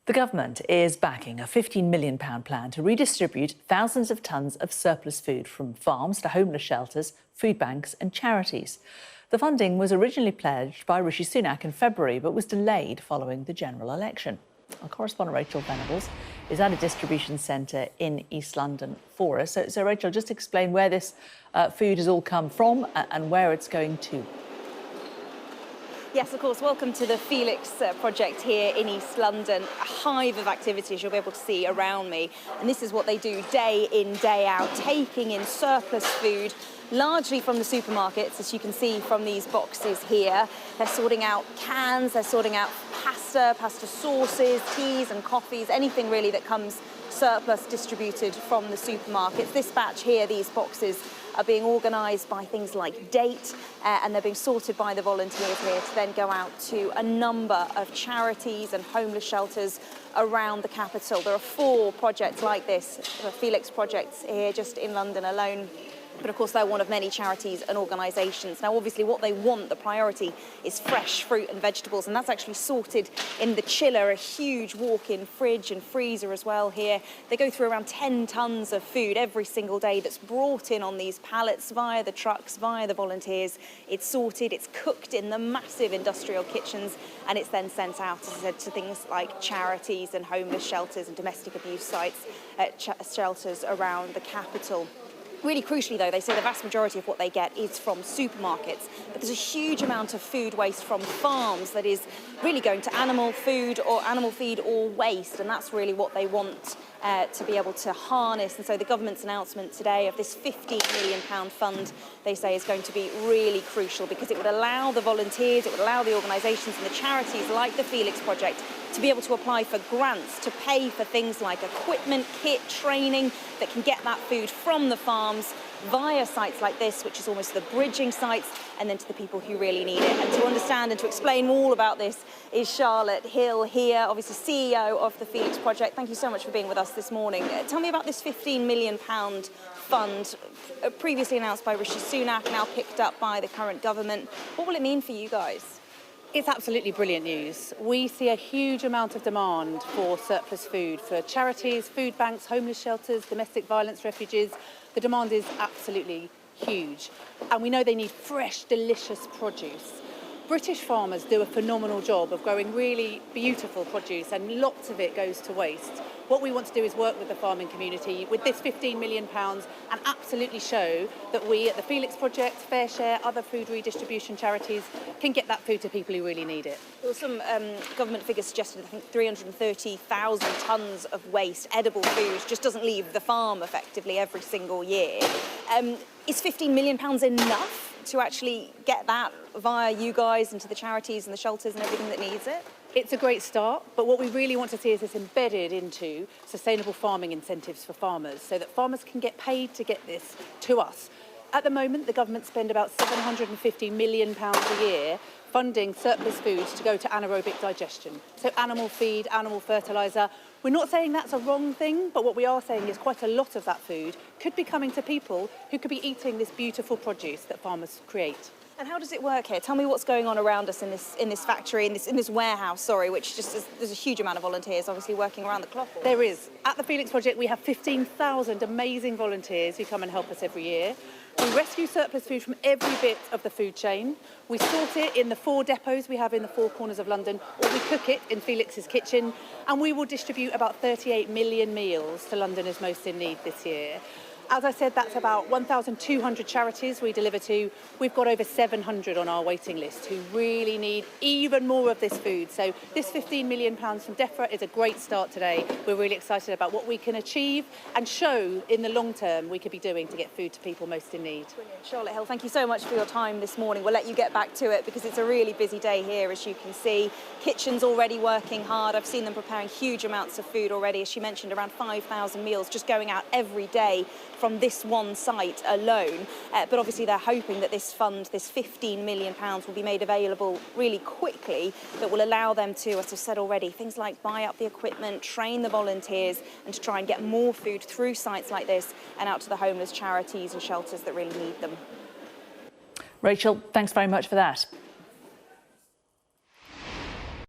The government is backing a £15 million plan to redistribute thousands of tonnes of surplus food from farms to homeless shelters, food banks and charities. The funding was originally pledged by Rishi Sunak in February, but was delayed following the general election. Our correspondent Rachel Venables is at a distribution centre in East London for us. So Rachel, just explain where this food has all come from and where it's going to. Yes, of course. Welcome to the Felix project here in East London. A hive of activities you'll be able to see around me. And this is what they do day in, day out, taking in surplus food, largely from the supermarkets, as you can see from these boxes here. They're sorting out cans, they're sorting out pasta sauces, teas and coffees, anything really that comes surplus distributed from the supermarkets. This batch here, these boxes, are being organised by things like Date, and they're being sorted by the volunteers here to then go out to a number of charities and homeless shelters around the capital. There are 4 projects like this, the Felix projects here just in London alone. But of course, they're one of many charities and organisations. Now, obviously, what they want, the priority, is fresh fruit and vegetables, and that's actually sorted in the chiller, a huge walk-in fridge and freezer as well here. They go through around 10 tonnes of food every single day that's brought in on these pallets via the trucks, via the volunteers. It's sorted, it's cooked in the massive industrial kitchens, and it's then sent out, as I said, to things like charities and homeless shelters and domestic abuse sites, shelters around the capital. Really crucially, though, they say the vast majority of what they get is from supermarkets, but there's a huge amount of food waste from farms that is really going to animal feed or waste, and that's really what they want to be able to harness. And so the government's announcement today of this £15 million fund, they say, is going to be really crucial, because it would allow the volunteers, it would allow the organisations and the charities like the Felix Project to be able to apply for grants to pay for things like equipment, kit, training that can get that food from the farms via sites like this, which is almost the bridging sites, and then to the people who really need it. And to understand and to explain all about this is Charlotte Hill here, obviously CEO of the Felix Project. Thank you so much for being with us this morning. Tell me about this £15 million fund, previously announced by Rishi Sunak, now picked up by the current government. What will it mean for you guys? It's absolutely brilliant news. We see a huge amount of demand for surplus food for charities, food banks, homeless shelters, domestic violence refugees. The demand is absolutely huge. And we know they need fresh, delicious produce. British farmers do a phenomenal job of growing really beautiful produce, and lots of it goes to waste. What we want to do is work with the farming community with this £15 million and absolutely show that we at the Felix Project, FareShare, other food redistribution charities can get that food to people who really need it. There were some government figures suggested, I think 330,000 tonnes of waste, edible food, just doesn't leave the farm effectively every single year. Is £15 million enough to actually get that via you guys into the charities and the shelters and everything that needs it? It's a great start, but what we really want to see is this embedded into sustainable farming incentives for farmers, so that farmers can get paid to get this to us. At the moment, the government spend about £750 million a year funding surplus foods to go to anaerobic digestion. So animal feed, animal fertiliser. We're not saying that's a wrong thing, but what we are saying is quite a lot of that food could be coming to people who could be eating this beautiful produce that farmers create. And how does it work here? Tell me what's going on around us in this factory, in this warehouse, sorry, which just is, there's a huge amount of volunteers obviously working around the clock. There is. At the Felix Project, we have 15,000 amazing volunteers who come and help us every year. We rescue surplus food from every bit of the food chain. We sort it in the 4 depots we have in the 4 corners of London, or we cook it in Felix's kitchen, and we will distribute about 38 million meals to Londoners most in need this year. As I said, that's about 1,200 charities we deliver to. We've got over 700 on our waiting list who really need even more of this food. So this £15 million from DEFRA is a great start today. We're really excited about what we can achieve and show in the long term we could be doing to get food to people most in need. Brilliant. Charlotte Hill, thank you so much for your time this morning. We'll let you get back to it because it's a really busy day here, as you can see. Kitchen's already working hard. I've seen them preparing huge amounts of food already. As she mentioned, around 5,000 meals just going out every day from this one site alone. But obviously they're hoping that this fund, this £15 million, will be made available really quickly, that will allow them to, as I've said already, things like buy up the equipment, train the volunteers, and to try and get more food through sites like this and out to the homeless charities and shelters that really need them. Rachel, thanks very much for that.